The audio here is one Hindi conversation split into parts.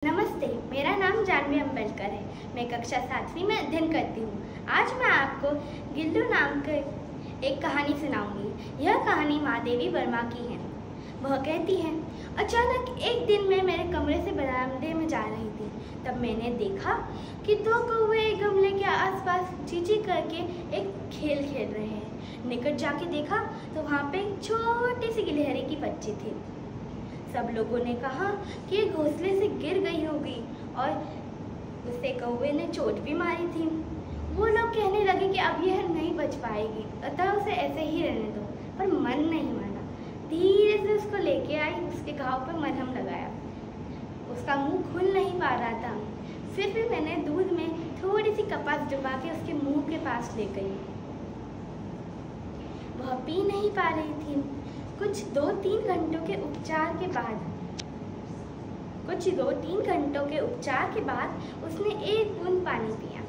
नमस्ते, मेरा नाम जानवी अम्बेडकर है। मैं कक्षा 7वीं में अध्ययन करती हूँ। आज मैं आपको गिल्लू नाम की एक कहानी सुनाऊंगी। यह कहानी महादेवी वर्मा की है। वह कहती है, अचानक एक दिन मैं मेरे कमरे से बरामदे में जा रही थी। तब मैंने देखा कि दो कौवे गमले के आसपास चींची करके एक खेल खेल रहे हैं। निकट जाके देखा तो वहाँ पे एक छोटी सी गिलहरी की बच्ची थी। सब लोगों ने कहा कि ये घोंसले से गिर गई होगी और उसे कौवे ने चोट भी मारी थी। वो लोग कहने लगे कि अब यह नहीं बच पाएगी, अतः उसे ऐसे ही रहने दो। पर मन नहीं माना। धीरे से उसको लेके आई, उसके घाव पर मरहम लगाया। उसका मुंह खुल नहीं पा रहा था। फिर भी मैंने दूध में थोड़ी सी कपास डुबा के उसके मुंह के पास ले गई। वह पी नहीं पा रही थी। कुछ 2-3 घंटों के उपचार के बाद उसने एक बूंद पानी पिया।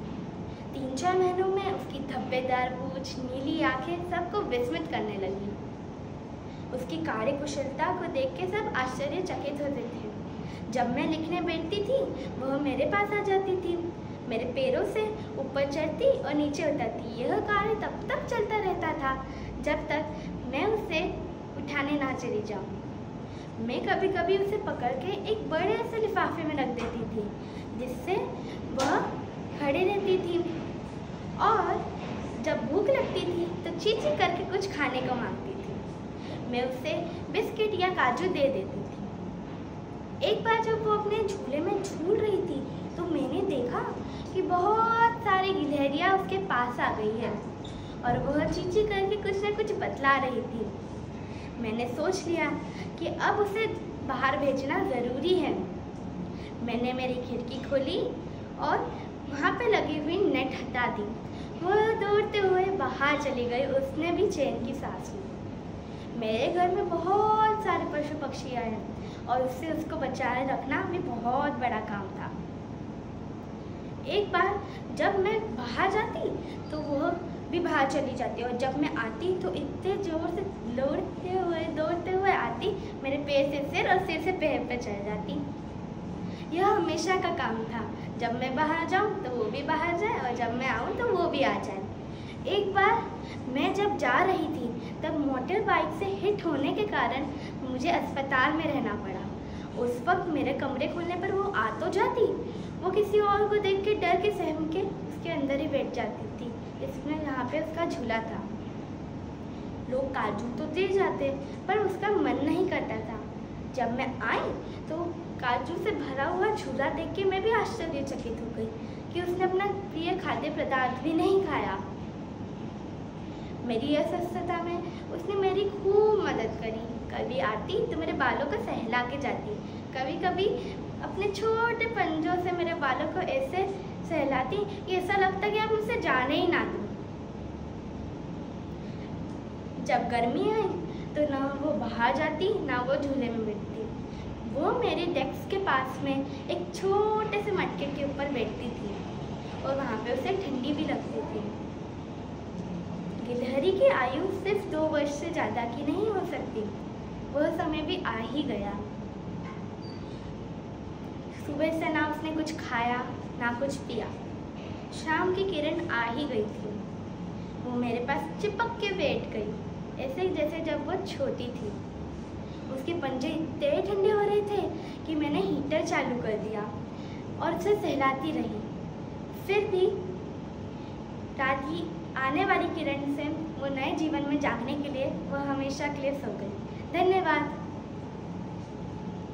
3-4 महीनों में उसकी धब्बेदार पूंछ, नीली आंखें सबको विस्मित करने लगी। उसकी कार्यकुशलता को देख के सब आश्चर्यचकित होते थे। जब मैं लिखने बैठती थी, वह मेरे पास आ जाती थी। मेरे पैरों से ऊपर चढ़ती और नीचे उतरती। यह कार्य तब तक चलता रहता था जब तक मैं उसे उठाने ना चली जाऊं। मैं कभी कभी उसे पकड़ के एक बड़े से लिफाफे में रख देती थी, जिससे वह खड़ी रहती थी और जब भूख लगती थी तो चींची करके कुछ खाने को मांगती थी। मैं उसे बिस्किट या काजू दे देती थी। एक बार जब वो अपने झूले में झूल रही थी तो मैंने देखा कि बहुत सारी गिलहरियां उसके पास आ गई है और वह चींची करके कुछ न कुछ बतला रही थी। मैंने सोच लिया कि अब उसे बाहर भेजना ज़रूरी है। मैंने मेरी खिड़की खोली और वहाँ पे लगी हुई नेट हटा दी। वह दौड़ते हुए बाहर चली गई। उसने भी चैन की सांस ली। मेरे घर में बहुत सारे पशु पक्षी आए और उससे उसको बचाए रखना भी बहुत बड़ा काम था। एक बार जब मैं बाहर जाती तो वह भी बाहर चली जाती और जब मैं आती तो इतने जोर से दौड़ते हुए आती, मेरे पैर से सिर और सिर से पैर पे चढ़ जाती। यह हमेशा का काम था। जब मैं बाहर जाऊं तो वो भी बाहर जाए और जब मैं आऊं तो वो भी आ जाए। एक बार मैं जब जा रही थी तब मोटर बाइक से हिट होने के कारण मुझे अस्पताल में रहना पड़ा। उस वक्त मेरे कमरे खुलने पर वो आ तो जाती, वो किसी और को देख के डर के सहम के उसके अंदर ही बैठ जाती थी। इसमें यहाँ पे उसका झूला था। लोग काजू तो दे जाते पर उसका मन नहीं करता था। जब मैं आई तो काजू से भरा हुआ झूला देख के मैं भी आश्चर्यचकित हो गई कि उसने अपना प्रिय खाद्य पदार्थ भी नहीं खाया। मेरी अस्वस्थता में उसने मेरी खूब मदद करी। कभी आती तो मेरे बालों को सहला के जाती, कभी कभी अपने छोटे पंजों से मेरे बालों को ऐसे सहलाती कि ऐसा लगता कि आप मुझसे जाने ही ना दो। जब गर्मी आई तो ना वो बाहर जाती ना वो झूले में बैठती। वो मेरे डेस्क के पास में एक छोटे से मटके के ऊपर बैठती थी और वहाँ पे उसे ठंडी भी लगती थी। गिलहरी की आयु सिर्फ 2 वर्ष से ज़्यादा की नहीं हो सकती। वह समय भी आ ही गया। सुबह से ना उसने कुछ खाया ना कुछ पिया। शाम की किरण आ ही गई थी। वो मेरे पास चिपक के बैठ गई, ऐसे जैसे जब वो छोटी थी। उसके पंजे इतने ठंडे हो रहे थे कि मैंने हीटर चालू कर दिया और उसे सहलाती रही। फिर भी रात की आने वाली किरण से वो नए जीवन में जागने के लिए वह हमेशा के लिए सो गई। धन्यवाद।